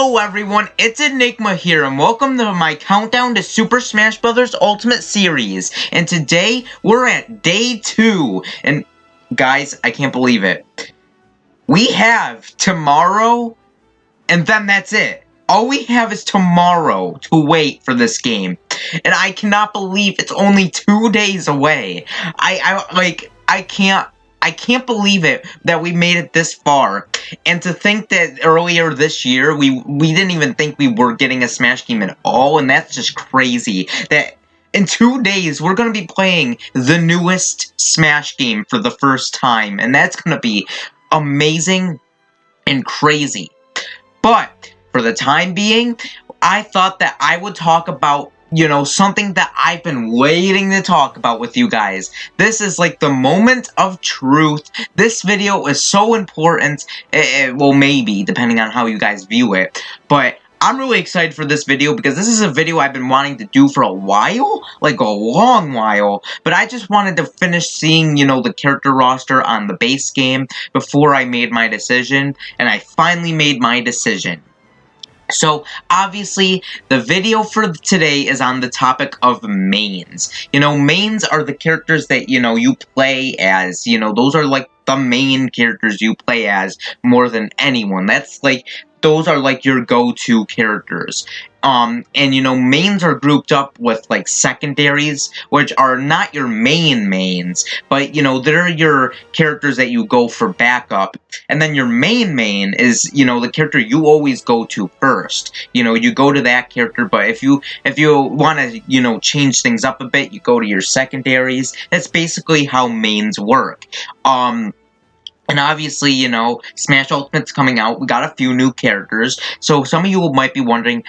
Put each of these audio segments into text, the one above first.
Hello everyone, it's Enigma here, and welcome to my countdown to Super Smash Bros. Ultimate Series. And today, we're at Day 2. And, guys, I can't believe it. We have tomorrow, and then that's it. All we have is tomorrow to wait for this game. And I cannot believe it's only 2 days away. I can't believe it that we made it this far. And to think that earlier this year, we didn't even think we were getting a Smash game at all, and that's just crazy. That in 2 days, we're going to be playing the newest Smash game for the first time, and that's going to be amazing and crazy. But, for the time being, I thought that I would talk about something that I've been waiting to talk about with you guys. This is like the moment of truth. This video is so important. Well, maybe, depending on how you guys view it. But I'm really excited for this video because this is a video I've been wanting to do for a while. Like a long while. But I just wanted to finish seeing, the character roster on the base game before I made my decision. And I finally made my decision. So, obviously, the video for today is on the topic of mains. Mains are the characters that, you play as. Those are, like, the main characters you play as more than anyone. That's, like, those are, like, your go-to characters. And, mains are grouped up with, like, secondaries, which are not your mains, but, they're your characters that you go for backup. And then your main is, the character you always go to first. You go to that character, but if you want to, change things up a bit, you go to your secondaries. That's basically how mains work. And obviously, Smash Ultimate's coming out. We got a few new characters. So some of you might be wondering,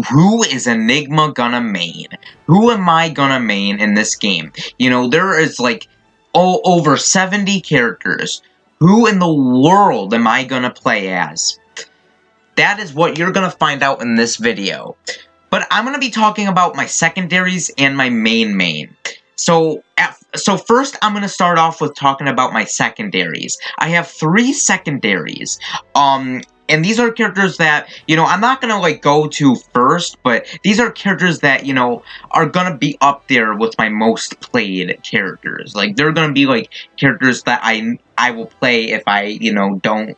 who is Enigma gonna main? Who am I gonna main in this game? There is like over 70 characters. Who in the world am I gonna play as? That is what you're gonna find out in this video. But I'm gonna be talking about my secondaries and my main. So first, I'm going to start off with talking about my secondaries. I have 3 secondaries. And these are characters that, I'm not going to, like, go to first, but these are characters that, are going to be up there with my most played characters. Like, they're going to be, like, characters that I will play if I, don't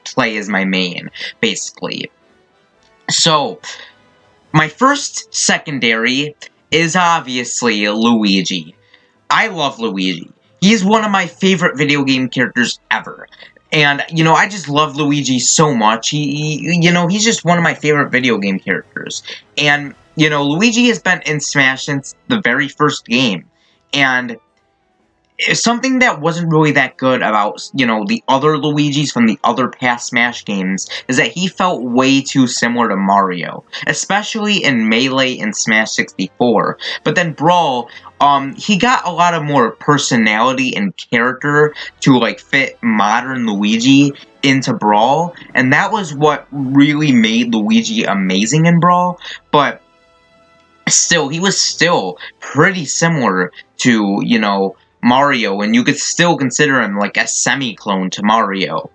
play as my main, basically. So, my first secondary is obviously Luigi. I love Luigi. He's one of my favorite video game characters ever. And, I just love Luigi so much. He's just one of my favorite video game characters. And, Luigi has been in Smash since the very first game. And something that wasn't really that good about, the other Luigis from the other past Smash games is that he felt way too similar to Mario, especially in Melee and Smash 64. But then Brawl, he got a lot of more personality and character to, like, fit modern Luigi into Brawl, and that was what really made Luigi amazing in Brawl, but still, he was still pretty similar to, Mario, and you could still consider him like a semi-clone to Mario.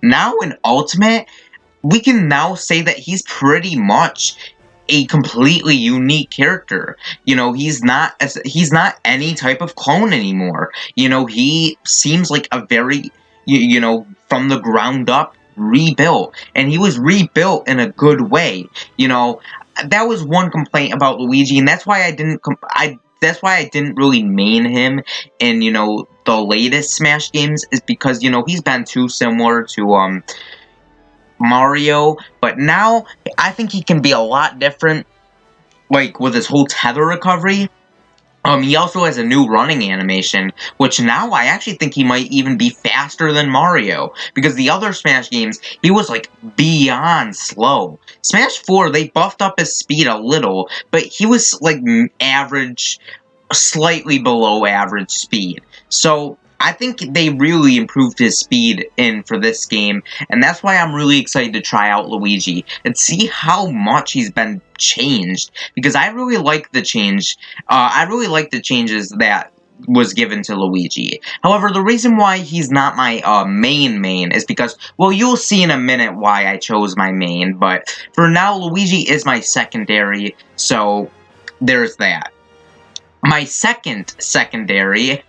Now in Ultimate, we can now say that he's pretty much a completely unique character. He's not any type of clone anymore. He seems like a very, from the ground up rebuilt, and he was rebuilt in a good way. That was one complaint about Luigi, and that's why I didn't really main him in, the latest Smash games, is because, he's been too similar to, Mario, but now, I think he can be a lot different, like, with his whole tether recovery. He also has a new running animation, which now I actually think he might even be faster than Mario, because the other Smash games, he was, like, beyond slow. Smash 4, they buffed up his speed a little, but he was, like, average, slightly below average speed. So, I think they really improved his speed for this game, and that's why I'm really excited to try out Luigi and see how much he's been changed, because I really like the change. I really like the changes that was given to Luigi. However, the reason why he's not my main is because, well, you'll see in a minute why I chose my main, but for now, Luigi is my secondary, so there's that. My second secondary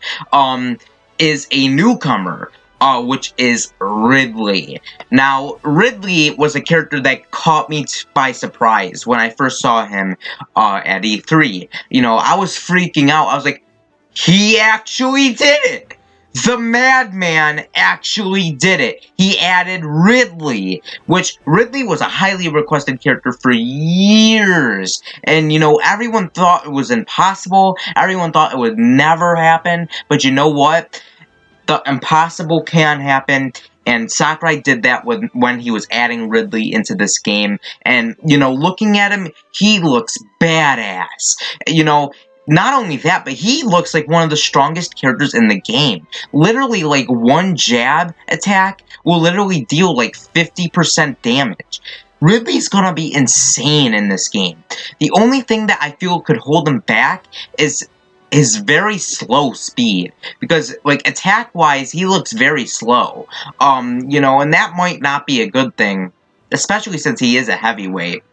is a newcomer, which is Ridley. Now, Ridley was a character that caught me by surprise when I first saw him at E3. You know, I was freaking out. I was like, he actually did it! The Madman actually did it. He added Ridley, which Ridley was a highly requested character for years. And, you know, everyone thought it was impossible. Everyone thought it would never happen. But you know what? The impossible can happen. And Sakurai did that when he was adding Ridley into this game. And, you know, looking at him, he looks badass. You know, not only that, but he looks like one of the strongest characters in the game. Literally, like, one jab attack will literally deal, like, 50% damage. Ridley's gonna be insane in this game. The only thing that I feel could hold him back is his very slow speed. Because, like, attack-wise, he looks very slow. You know, and that might not be a good thing, especially since he is a heavyweight.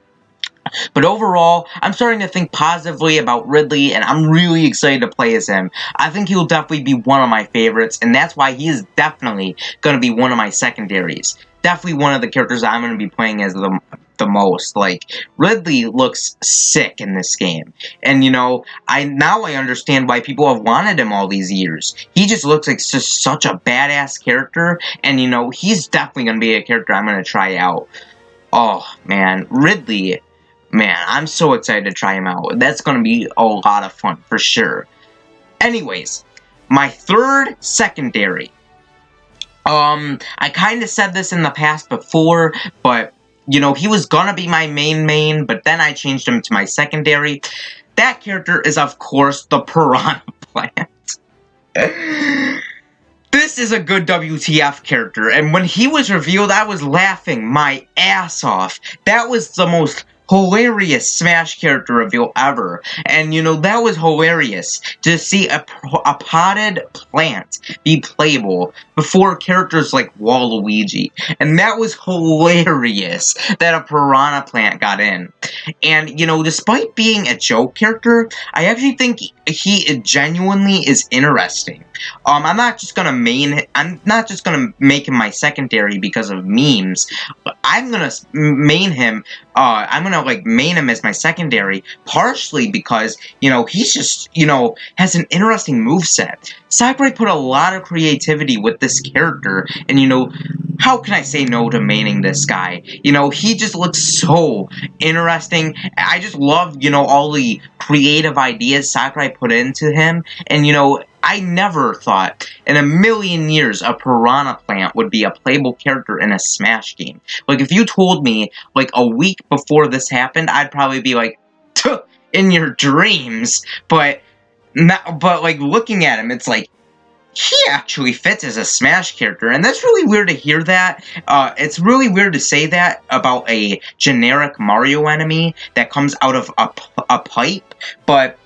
But overall, I'm starting to think positively about Ridley, and I'm really excited to play as him. I think he'll definitely be one of my favorites, and that's why he is definitely going to be one of my secondaries. Definitely one of the characters I'm going to be playing as the most. Like, Ridley looks sick in this game. And, you know, now I understand why people have wanted him all these years. He just looks like just such a badass character, and, you know, he's definitely going to be a character I'm going to try out. Oh, man, Ridley... Man, I'm so excited to try him out. That's going to be a lot of fun, for sure. Anyways, my third secondary. I kind of said this in the past before, but, you know, he was going to be my main, but then I changed him to my secondary. That character is, of course, the Piranha Plant. This is a good WTF character, and when he was revealed, I was laughing my ass off. That was the most hilarious Smash character reveal ever. And, you know, that was hilarious to see a potted plant be playable before characters like Waluigi. And that was hilarious that a Piranha Plant got in. And, you know, despite being a joke character, I actually think he genuinely is interesting. I'm not just gonna make him my secondary because of memes, but I'm gonna main him. I'm gonna main him as my secondary, partially because, you know, he's just, you know, has an interesting moveset. Sakurai put a lot of creativity with this character, and, you know, how can I say no to maining this guy? You know, he just looks so interesting. I just love, you know, all the creative ideas Sakurai put into him, and, you know, I never thought in a million years a Piranha Plant would be a playable character in a Smash game. Like, if you told me, like, a week before this happened, I'd probably be like, tuh, in your dreams. But like, looking at him, it's like, he actually fits as a Smash character, and that's really weird to hear that. It's really weird to say that about a generic Mario enemy that comes out of a pipe, but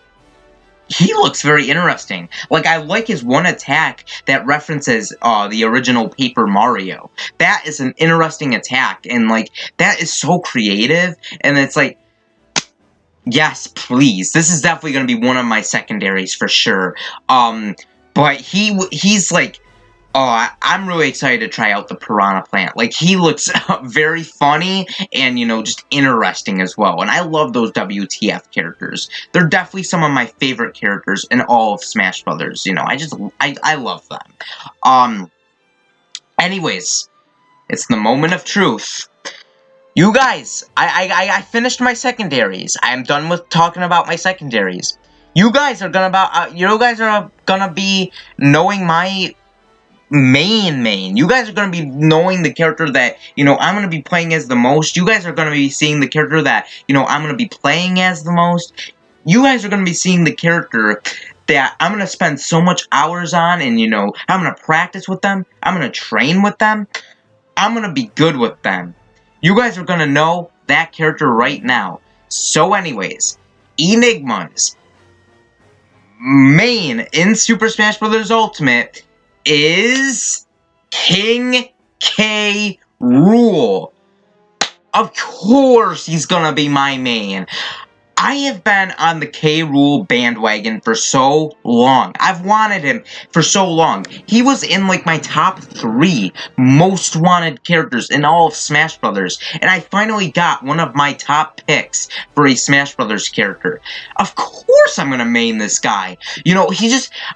he looks very interesting. Like, I like his one attack that references the original Paper Mario. That is an interesting attack, and, like, that is so creative, and it's like, yes, please. This is definitely going to be one of my secondaries for sure. But he's like, oh, I'm really excited to try out the Piranha Plant. Like, he looks very funny and, you know, just interesting as well. And I love those WTF characters. They're definitely some of my favorite characters in all of Smash Brothers. You know, I love them. Anyways, it's the moment of truth. You guys, I finished my secondaries. I am done with talking about my secondaries. You guys are gonna be knowing my main. You guys are gonna be knowing the character that, you know, I'm gonna be playing as the most. You guys are gonna be seeing the character that, you know, I'm gonna be playing as the most. You guys are gonna be seeing the character that I'm gonna spend so much hours on, and, you know, I'm gonna practice with them. I'm gonna train with them. I'm gonna be good with them. You guys are gonna know that character right now. So anyways, Enigmas. main in Super Smash Bros. Ultimate is King K. Rool. Of course he's gonna be my main. I have been on the K. Rool bandwagon for so long. I've wanted him for so long. He was in like my top 3 most wanted characters in all of Smash Brothers, and I finally got one of my top picks for a Smash Brothers character. Of course I'm gonna main this guy. You know,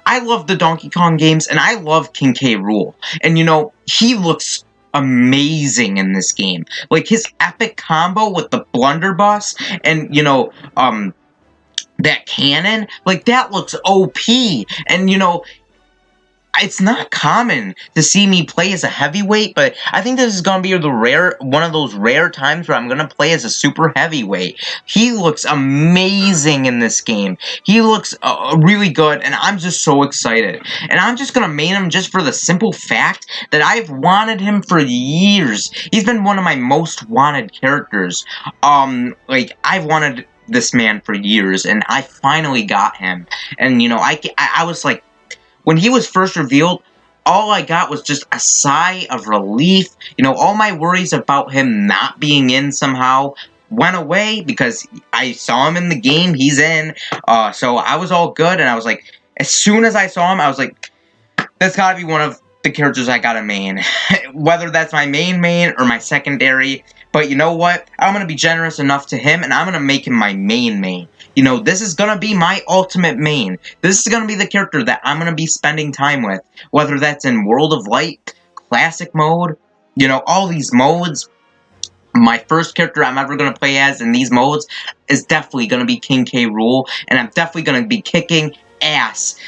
I love the Donkey Kong games, and I love King K. Rool. And you know, he looks amazing in this game. Like, his epic combo with the blunderbuss and, you know, that cannon, like, that looks OP. And, you know, it's not common to see me play as a heavyweight, but I think this is gonna be one of those rare times where I'm gonna play as a super heavyweight. He looks amazing in this game. He looks really good, and I'm just so excited. And I'm just gonna main him just for the simple fact that I've wanted him for years. He's been one of my most wanted characters. Like, I've wanted this man for years, and I finally got him. And, you know, I was like, when he was first revealed, all I got was just a sigh of relief. You know, all my worries about him not being in somehow went away because I saw him in the game. He's in. So I was all good, and I was like, as soon as I saw him, I was like, that's gotta be one of the characters I gotta main. Whether that's my main or my secondary. But you know what? I'm gonna be generous enough to him, and I'm gonna make him my main. You know, this is gonna be my ultimate main. This is gonna be the character that I'm gonna be spending time with. Whether that's in World of Light, Classic Mode, you know, all these modes. My first character I'm ever gonna play as in these modes is definitely gonna be King K. Rool, and I'm definitely gonna be kicking ass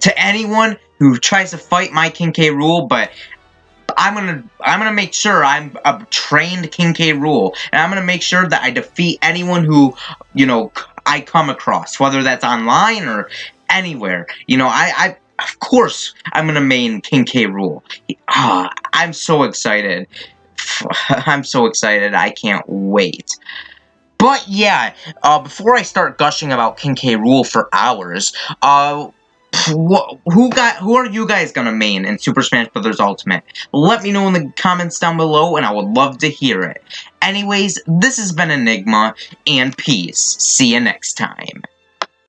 to anyone who tries to fight my King K. Rool, but I'm gonna make sure I'm a trained King K. Rool, and I'm gonna make sure that I defeat anyone who, you know, I come across, whether that's online or anywhere. You know, of course I'm gonna main King K. Rool. I'm so excited. I'm so excited. I can't wait. But yeah, before I start gushing about King K. Rool for hours, who are you guys gonna main in Super Smash Bros. Ultimate? Let me know in the comments down below, and I would love to hear it. Anyways, this has been Enigma, and peace. See you next time.